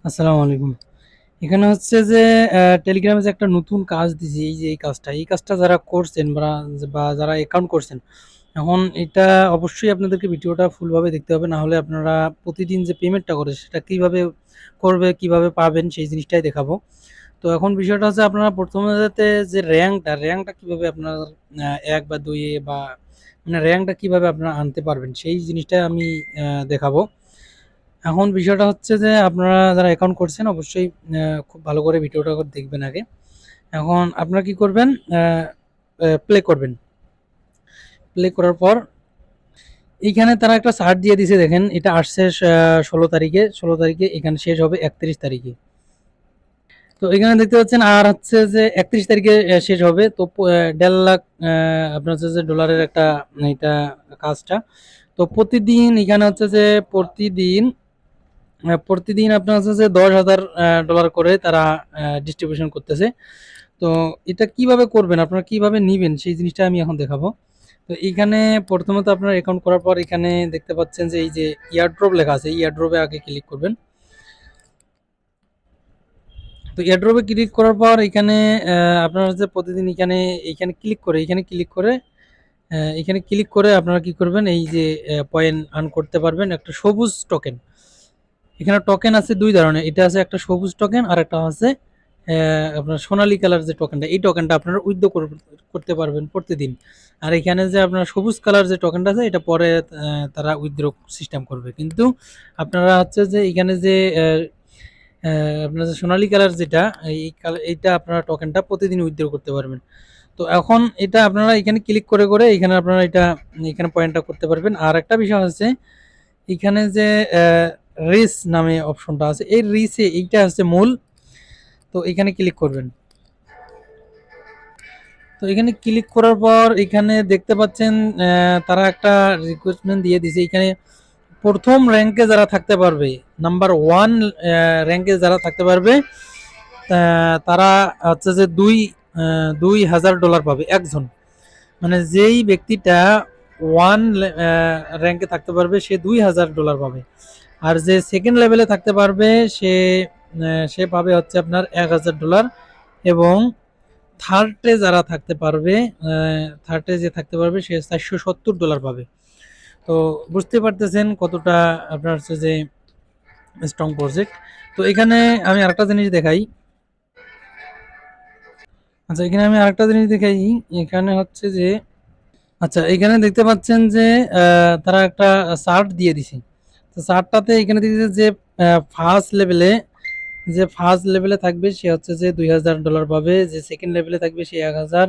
আসসালামু আলাইকুম। এখানে হচ্ছে যে টেলিগ্রামে যে একটা নতুন কাজ দিছি, এই যে এই কাজটা যারা করছেন বা যারা অ্যাকাউন্ট করছেন, এখন এটা অবশ্যই আপনাদেরকে ভিডিওটা ফুলভাবে দেখতে হবে। না হলে আপনারা প্রতিদিন যে পেমেন্টটা করে সেটা কিভাবে করবে, কিভাবে পাবেন সেই জিনিসটাই দেখাবো। তো এখন বিষয়টা হচ্ছে আপনারা প্রথমেতে যে র্যাঙ্কটা কিভাবে আপনার ১ বা ২ এ বা মানে র্যাঙ্কটা কিভাবে আপনারা আনতে পারবেন সেই জিনিসটাই আমি দেখাবো। এখন বিষয়টা হচ্ছে যে আপনারা যারা অ্যাকাউন্ট করছেন অবশ্যই খুব ভালো করে ভিডিওটা দেখবেন আগে। এখন আপনারা কি করবেন, প্লে করবেন। প্লে করার পর এইখানে তারা একটা চার্ট দিয়ে দিছে, দেখেন এটা আসছে ১৬ তারিখে। ১৬ তারিখে এখানে শেষ হবে ৩১ তারিখে। তো এখানে দেখতে পাচ্ছেন আর হচ্ছে যে ৩১ তারিখে শেষ হবে। তো ১.৫ লাখ আপনার হচ্ছে যে ডলারের একটা এটা কাজটা। তো প্রতিদিন এখানে হচ্ছে যে প্রতিদিন আপনার হচ্ছে যে $১০,০০০ করে তারা ডিস্ট্রিবিউশন করতেছে। তো এটা কিভাবে করবেন, আপনারা কিভাবে নিবেন সেই জিনিসটা আমি এখন দেখাবো। তো এইখানে প্রথমত আপনার অ্যাকাউন্ট করার পর এখানে দেখতে পাচ্ছেন যে এই যে এয়ারড্রপ লেখা আছে, এই এয়ারড্রপে আগে ক্লিক করবেন। তো এয়ারড্রপে ক্লিক করার পর এখানে আপনারা হচ্ছে প্রতিদিন এখানে ক্লিক করে আপনারা কি করবেন, এই যে পয়েন্ট আর্ন করতে পারবেন একটা সবুজ টোকেন। এখানে টোকেন আছে ২ ধরনের। এটা আছে একটা সবুজ টোকেন আর একটা আছে আপনার সোনালী কালার যে টোকেনটা, এই টোকেনটা আপনারা উইথড্র করতে পারবেন প্রতিদিন। আর এখানে যে আপনার সবুজ কালার যে টোকেনটা আছে এটা পরে তারা উইথড্র সিস্টেম করবে। কিন্তু আপনারা হচ্ছে যে এখানে যে আপনার যে সোনালী কালার যেটা এইটা আপনারা টোকেনটা প্রতিদিন উইথড্র করতে পারবেন। তো এখন এটা আপনারা এখানে ক্লিক করে এখানে আপনারা এখানে পয়েন্টটা করতে পারবেন। আর একটা বিষয় হচ্ছে এখানে যে রিস নামে অপশনটা আছে, এই রিসে এইটা হচ্ছে মূল। তো এখানে ক্লিক করবেন। তো এখানে ক্লিক করার পর এখানে দেখতে পাচ্ছেন তারা একটা রিকোয়েস্টমেন্ট দিয়ে দিছে। এখানে প্রথম র্যাঙ্কে যারা থাকতে পারবে, নাম্বার ওয়ান র্যাঙ্কে যারা থাকতে পারবে, তারা হচ্ছে যে $২,০০০ পাবে একজন। মানে যেই ব্যক্তিটা ওয়ান র্যাঙ্কে থাকতে পারবে সে $২,০০০ পাবে। আর যে সেকেন্ড লেভেলে থাকতে পারবে সে সে পাবে হচ্ছে আপনার $১,০০০। এবং থার্ডে যারা থাকতে পারবে, থার্ডে যে থাকতে পারবে সে $৪৭০ পাবে। তো বুঝতে পারতেছেন কতটা আপনার হচ্ছে যে স্ট্রং প্রজেক্ট। তো এখানে আমি আরেকটা জিনিস দেখাই। আচ্ছা, এখানে আমি আরেকটা জিনিস দেখাই। এখানে হচ্ছে যে আচ্ছা, এখানে দেখতে পাচ্ছেন যে তারা একটা চার্ট দিয়ে দিছে। তো চার্টটাতে এখানে দিয়েছে যে ফার্স্ট লেভেলে ফার্স্ট লেভেলে থাকবে সে হচ্ছে যে $২,০০০ পাবে, যে সেকেন্ড লেভেলে থাকবে সে ১,০০০,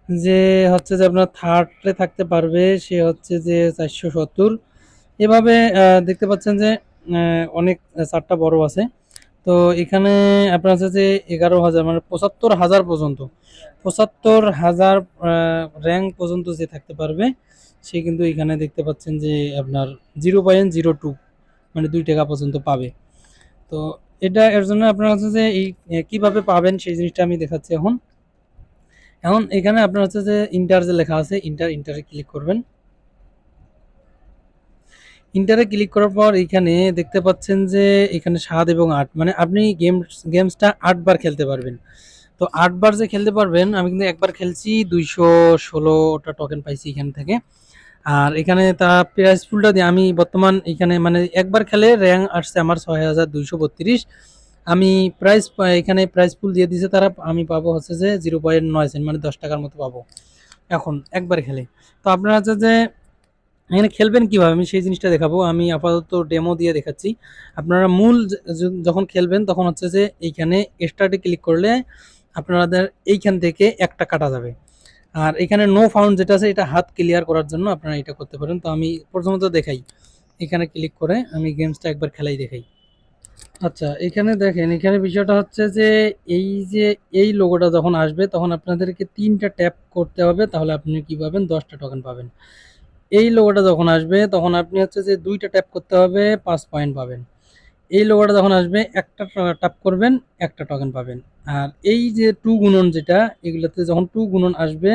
যে হচ্ছে যে আপনার থার্ডে থাকতে পারবে সে হচ্ছে যে ৪৭০। এভাবে দেখতে পাচ্ছেন যে অনেক চার্টটা বড় আছে। তো এখানে আপনার হচ্ছে যে ১১,০০০ মানে ৭৫,০০০ পর্যন্ত, ৭৫,০০০ র্যাঙ্ক পর্যন্ত যে থাকতে পারবে সে কিন্তু এখানে দেখতে পাচ্ছেন যে আপনার 0.02 মানে ৳২ পর্যন্ত পাবে। তো এটা এর জন্য আপনার হচ্ছে যে এই কিভাবে পাবেন সেই জিনিসটা আমি দেখাচ্ছি এখন। এখন এখানে আপনার হচ্ছে যে ইন্টার যে লেখা আছে, ইন্টারে ক্লিক করবেন। ইন্টারে ক্লিক করার পর এইখানে দেখতে পাচ্ছেন যে এখানে ৭ এবং ৮ মানে আপনি গেমসটা ৮ বার খেলতে পারবেন। তো ৮ বার যে খেলতে পারবেন, আমি কিন্তু একবার খেলছি ২১৬টা টোকেন পাইছি এখান থেকে। আর এখানে তারা প্রাইস পুলটা দিয়ে আমি বর্তমান এখানে মানে একবার খেলে র‍্যাঙ্ক আসছে আমার ৬,২৩২। আমি এখানে প্রাইস পুল দিয়ে দিছে তারা, আমি পাবো হচ্ছে যে 0.৯ সেন্ট মানে ৳১০ মতো পাবো এখন একবার খেলে। তো আপনারা হচ্ছে যে এখানে খেলবেন কিভাবে আমি সেই জিনিসটা দেখাবো। আমি আপাতত ডেমো দিয়ে দেখাচ্ছি। আপনারা মূল যখন খেলবেন তখন হচ্ছে যে এইখানে স্টার্টে ক্লিক করলে আপনাদের এইখান থেকে একটা কাটা যাবে। আর এখানে নো ফাউন্ড যেটা আছে এটা হাত ক্লিয়ার করার জন্য আপনারা এটা করতে পারেন। তো আমি প্রথমত দেখাই। এখানে ক্লিক করে আমি গেমসটা একবার খেলাই দেখাই। আচ্ছা, এখানে দেখেন, এখানে বিষয়টা হচ্ছে যে যে এই লোগোটা যখন আসবে তখন আপনাদেরকে ৩ টা ট্যাপ করতে হবে, তাহলে আপনি কি পাবেন, ১০ টা টোকেন পাবেন। এই লোগোটা যখন আসবে তখন আপনি হচ্ছে যে ২ টা ট্যাপ করতে হবে, ৫ পয়েন্ট পাবেন। এই লোগোটা যখন আসবে একটা ট্যাপ করবেন, একটা টোকেন পাবেন। আর এই যে 2 গুণন যেটা, এগুলোতে যখন 2 গুণন আসবে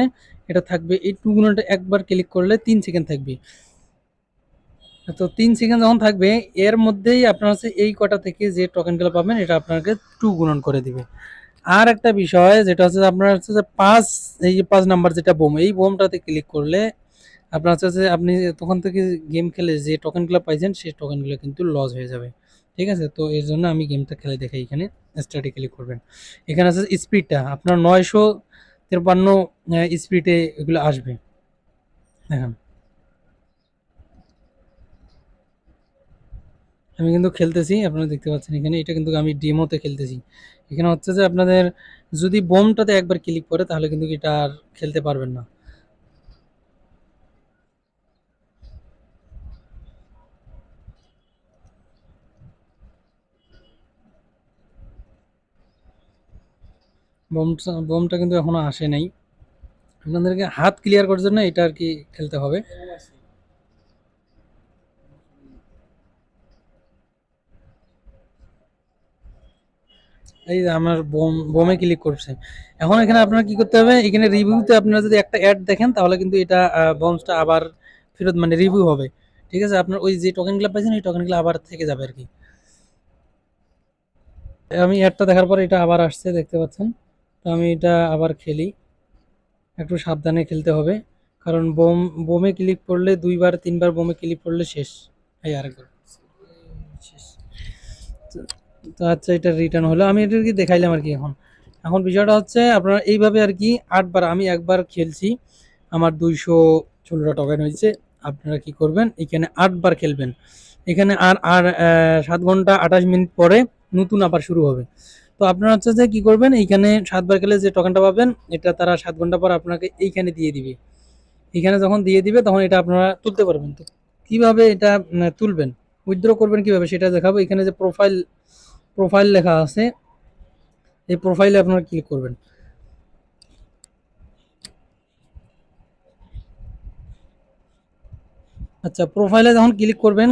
এটা থাকবে, এই 2 গুণনটা একবার ক্লিক করলে ৩ সেকেন্ড থাকবে। তো ৩ সেকেন্ড যখন থাকবে এর মধ্যেই আপনার হচ্ছে এই কটা থেকে যে টোকেনগুলো পাবেন এটা আপনাকে 2 গুণন করে দিবে। আর একটা বিষয় যেটা হচ্ছে যে আপনার হচ্ছে যে ৫ এই যে ৫ নাম্বার যেটা বোম, এই বোমটাতে ক্লিক করলে আপনার হচ্ছে যে আপনি তখন থেকে গেম খেলে যে টোকেনগুলো পাইছেন সেই টোকেনগুলো কিন্তু লস হয়ে যাবে। ঠিক আছে? তো এর জন্য আমি গেমটা খেলে দেখাই এখানে। স্টার্টে ক্লিক করবেন। এখানে আছে স্পিডটা আপনার ৯৫৩ স্পিডে এগুলো আসবে। দেখেন। আমি কিন্তু খেলতেছি, আপনারা দেখতে পাচ্ছেন এখানে এটা কিন্তু আমি ডেমোতে খেলতেছি। এখানে হচ্ছে যে আপনাদের যদি বোমটাতে একবার ক্লিক করে তাহলে কিন্তু এটা আর খেলতে পারবেন না। বোমটা কিন্তু এখনো আসে নাই। আপনাদেরকে হাত ক্লিয়ার করার জন্য এটা আর কি খেলতে হবে। এই যে আমার বোমে ক্লিক করছে। এখন এখানে আপনার কি করতে হবে, এখানে রিভিউতে আপনারা যদি একটা অ্যাড দেখেন তাহলে কিন্তু এটা বোমসটা আবার ফেরত মানে রিভিউ হবে। ঠিক আছে? আপনার ওই যে টোকেনগুলো পাইছেন এই টোকেনগুলো আবার থেকে যাবে আর কি। আমি অ্যাডটা দেখার পর এটা আবার আসছে দেখতে পাচ্ছেন। তো আমি এটা আবার খেলি। একটু সাবধানে খেলতে হবে। কারণ বোমে ক্লিক করলে ২ বার ৩ বার বোমে ক্লিক করলে শেষ। এই আরেকবার। শেষ। তো তো আচ্ছা এটা রিটার্ন হলো। আমি এটা আরকি দেখাইলাম আরকি এখন। এখন বিষয়টা হচ্ছে আপনারা এইভাবে আরকি ৮ বার আমি একবার খেলছি। আমার ২১৬ টা টকেন হইছে। আপনারা কি করবেন? এখানে ৮ বার খেলবেন। এখানে আর ৭ ঘন্টা ২৮ মিনিট পরে নতুন আবার শুরু হবে। তো আপনারা হচ্ছে যে কি করবেন? এইখানে ৭ বার খেলে যে টোকেনটা পাবেন এটা তারা ৭ ঘন্টা পর আপনাকে এইখানে দিয়ে দিবে। এখানে যখন দিয়ে দিবে তখন এটা আপনারা তুলতে পারবেন। তো কিভাবে এটা তুলবেন? উইথড্র করবেন কিভাবে সেটা দেখাবো। এখানে যে প্রোফাইল লেখা আছে, এই প্রোফাইলে আপনারা ক্লিক করবেন। আচ্ছা প্রোফাইলে যখন ক্লিক করবেন,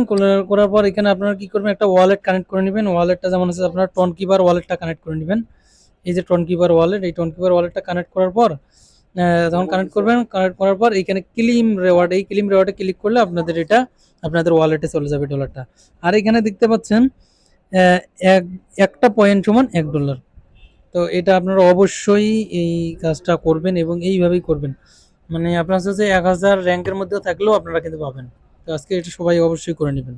করার পর এখানে আপনারা কি করবেন একটা ওয়ালেট কানেক্ট করে নিবেন। ওয়ালেটটা যেমন হচ্ছে আপনার টোনকিপার ওয়ালেটটা কানেক্ট করে নিবেন। এই যে টোনকিপার ওয়ালেট, এই টোনকিপার ওয়ালেটটা কানেক্ট করার পর যখন কানেক্ট করবেন, কানেক্ট করার পর এইখানে ক্লেইম রিওয়ার্ড, এই ক্লেইম রিওয়ার্ডে ক্লিক করলে আপনাদের এটা আপনাদের ওয়ালেটে চলে যাবে ডলারটা। আর এখানে দেখতে পাচ্ছেন অ্যা এক একটা পয়েন্ট সমান $১। তো এটা আপনারা অবশ্যই এই কাজটা করবেন এবং এইভাবেই করবেন। মানে আপনার হচ্ছে যে ১,০০০ র‍্যাংকের মধ্যেও থাকলেও আপনারা কিন্তু পাবেন। তো আজকে এটা সবাই অবশ্যই করে নিবেন।